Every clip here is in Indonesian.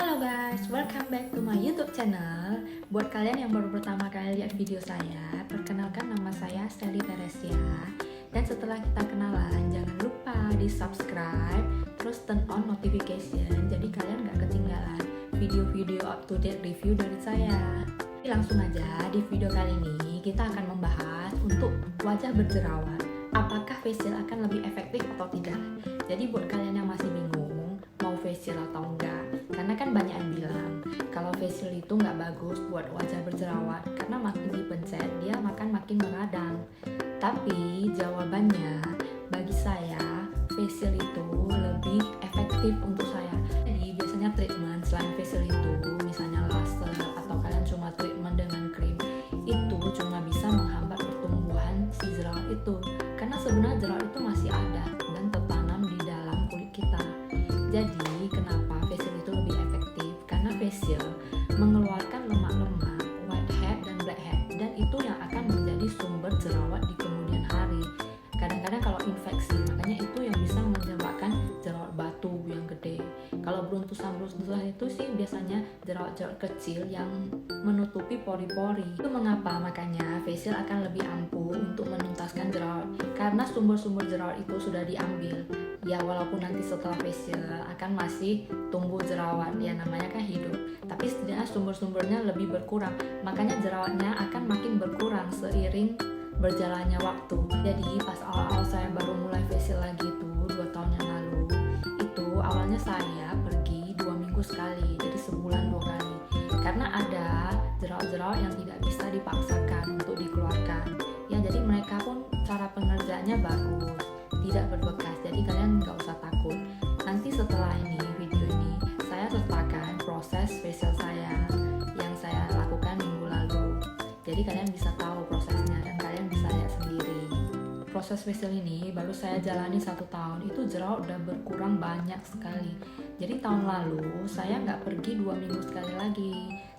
Halo guys, welcome back to my YouTube channel. Buat kalian yang baru pertama kali lihat video saya, perkenalkan nama saya Sally Teresia. Dan setelah kita kenalan, jangan lupa di subscribe, terus turn on notification, jadi kalian gak ketinggalan video-video up to date review dari saya. Jadi langsung aja, di video kali ini kita akan membahas untuk wajah berjerawat, apakah facial akan lebih efektif atau tidak. Jadi buat kalian yang masih bingung mau facial atau enggak, karena kan banyak yang bilang kalau facial itu nggak bagus buat wajah berjerawat karena makin dipencet dia makin meradang. Tapi jawabannya bagi saya facial itu lebih efektif untuk saya. Jadi biasanya treatment selain facial itu misalnya laser atau kalian cuma treatment dengan krim itu cuma bisa menghambat pertumbuhan si jerawat itu, karena sebenarnya jerawat itu masih ada dan tertanam di dalam kulit kita. Jadi kenapa facial itu lebih efektif? Karena facial mengeluarkan lemak-lemak, whitehead dan blackhead, dan itu yang akan menjadi sumber jerawat di kemudian hari. Kadang-kadang kalau infeksi, makanya itu yang bisa menyebabkan jerawat batu yang gede. Kalau beruntusan-beruntusan itu sih biasanya jerawat-jerawat kecil yang menutupi pori-pori. Itu mengapa makanya facial akan lebih ampuh untuk menuntaskan jerawat, karena sumber-sumber jerawat itu sudah diambil. Ya walaupun nanti setelah facial akan masih tumbuh jerawat, ya namanya kan hidup, tapi setidaknya sumber-sumbernya lebih berkurang, makanya jerawatnya akan makin berkurang seiring berjalannya waktu. Jadi pas awal-awal saya baru mulai facial lagi itu 2 tahun yang lalu, itu awalnya saya pergi 2 minggu sekali, jadi sebulan 2 kali, karena ada jerawat-jerawat yang tidak bisa dipaksakan untuk dikeluarkan. Ya jadi mereka pun cara pengerjaannya bagus, tidak berbekas, jadi kalian nggak usah takut. Nanti setelah ini video ini saya sertakan proses facial saya yang saya lakukan minggu lalu, jadi kalian bisa tahu prosesnya dan kalian bisa lihat sendiri. Proses facial ini baru saya jalani 1 tahun, itu jerawat udah berkurang banyak sekali. Jadi tahun lalu saya nggak pergi 2 minggu sekali lagi,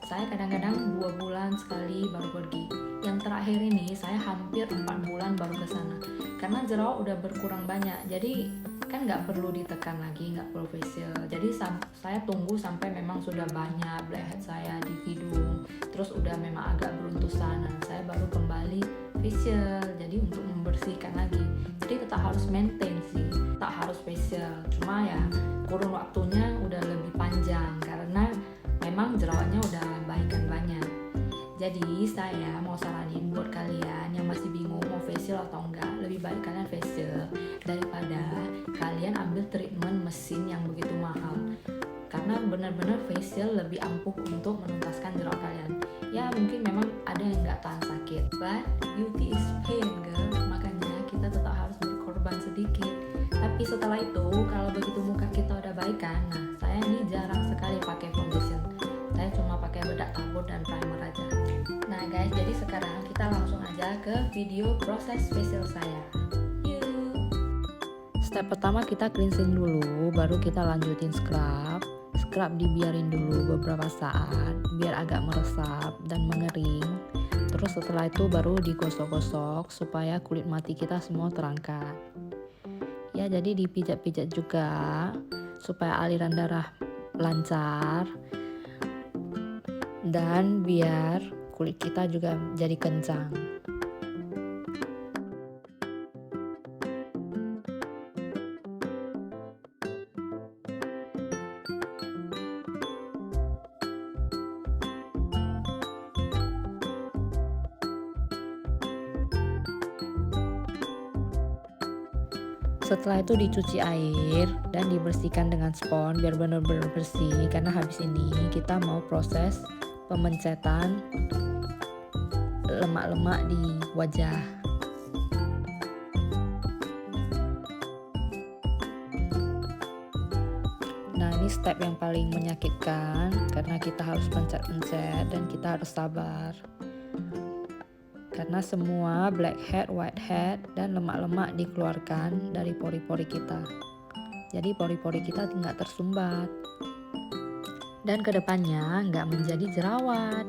saya kadang-kadang 2 bulan sekali baru pergi. Yang terakhir ini saya hampir 4 bulan baru ke sana, karena jerawat udah berkurang banyak. Jadi kan nggak perlu ditekan lagi, nggak perlu facial. Jadi saya tunggu sampai memang sudah banyak blackhead saya di hidung, terus udah memang agak beruntusan, nah saya baru kembali facial. Jadi untuk membersihkan lagi, jadi tetap harus maintain sih, tak harus facial, cuma ya kurun waktunya udah lebih panjang karena memang jerawatnya udah baikan banyak. Jadi saya mau saranin buat kalian yang masih bingung mau facial atau enggak, lebih baik kalian facial daripada kalian ambil treatment mesin yang begitu mahal, karena benar-benar facial lebih ampuh untuk menuntaskan jerawat kalian. Ya mungkin memang ada yang nggak tahan sakit, but beauty is pain girl, makanya kita tetap harus berkorban sedikit. Tapi setelah itu kalau begitu muka kita udah baikan, nah saya ini jarang sekali pakai foundation, saya cuma pakai bedak tabur dan primer aja. Nah guys, jadi sekarang kita langsung aja ke video proses facial saya. Yuk. Step pertama kita cleansing dulu, baru kita lanjutin scrub. Scrub dibiarin dulu beberapa saat biar agak meresap dan mengering. Terus setelah itu baru digosok-gosok supaya kulit mati kita semua terangkat. Ya jadi dipijat-pijat juga supaya aliran darah lancar dan biar kulit kita juga jadi kencang. Setelah itu dicuci air dan dibersihkan dengan spons biar benar-benar bersih, karena habis ini kita mau proses pemencetan lemak-lemak di wajah. Nah ini step yang paling menyakitkan karena kita harus pencet-pencet dan kita harus sabar, karena semua blackhead, whitehead, dan lemak-lemak dikeluarkan dari pori-pori kita. Jadi pori-pori kita nggak tersumbat dan kedepannya nggak menjadi jerawat.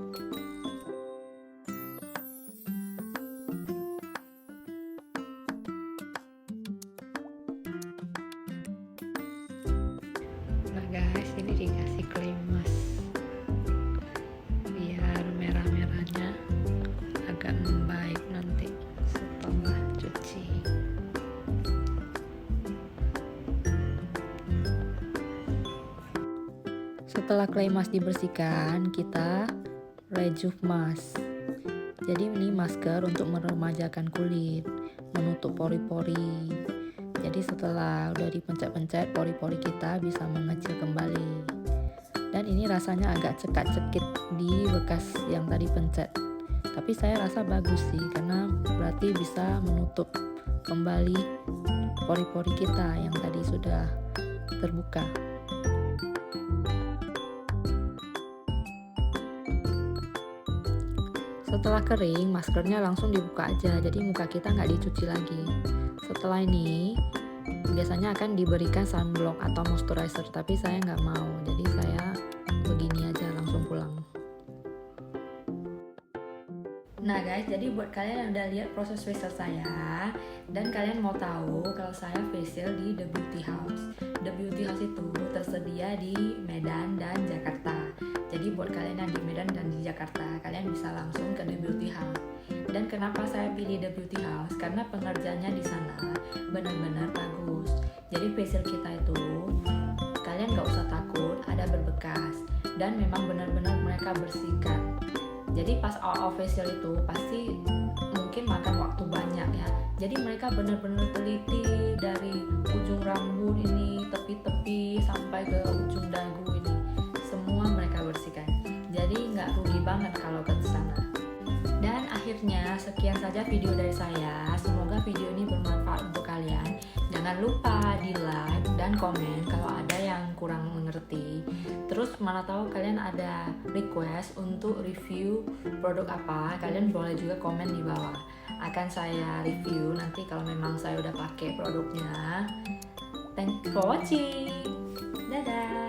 Nah guys, ini dikasih clay mask Setelah clay mask dibersihkan, kita rejuve mask. Jadi ini masker untuk meremajakan kulit, menutup pori-pori. Jadi setelah udah dipencet-pencet, pori-pori kita bisa mengecil kembali. Dan ini rasanya agak cekat-cekit di bekas yang tadi pencet. Tapi saya rasa bagus sih, karena berarti bisa menutup kembali pori-pori kita yang tadi sudah terbuka. Setelah kering, maskernya langsung dibuka aja, jadi muka kita nggak dicuci lagi. Setelah ini, biasanya akan diberikan sunblock atau moisturizer, tapi saya nggak mau, jadi saya begini aja langsung pulang. Nah guys, jadi buat kalian yang udah lihat proses facial saya dan kalian mau tahu kalau saya facial di The Beauty House. The Beauty House itu tersedia di Medan dan Jakarta. Jadi buat kalian yang di Medan dan di Jakarta, kalian bisa langsung ke The Beauty House. Dan kenapa saya pilih The Beauty House? Karena pengerjaannya di sana benar-benar bagus. Jadi facial kita itu kalian gak usah takut ada berbekas, dan memang benar-benar mereka bersihkan. Jadi pas awal facial itu pasti mungkin makan waktu banyak ya. Jadi mereka benar-benar teliti dari ujung rambut ini, tepi-tepi sampai ke ujung dagu ini. Semua mereka bersihkan. Jadi nggak rugi banget kalau ke sana. Dan akhirnya sekian saja video dari saya. Semoga video ini bermanfaat untuk kalian. Jangan lupa di like dan komen kalau ada yang kurang mengerti. Terus mana tahu kalian ada request untuk review produk apa, kalian boleh juga komen di bawah. Akan saya review nanti kalau memang saya udah pakai produknya. Thanks for watching. Dadah.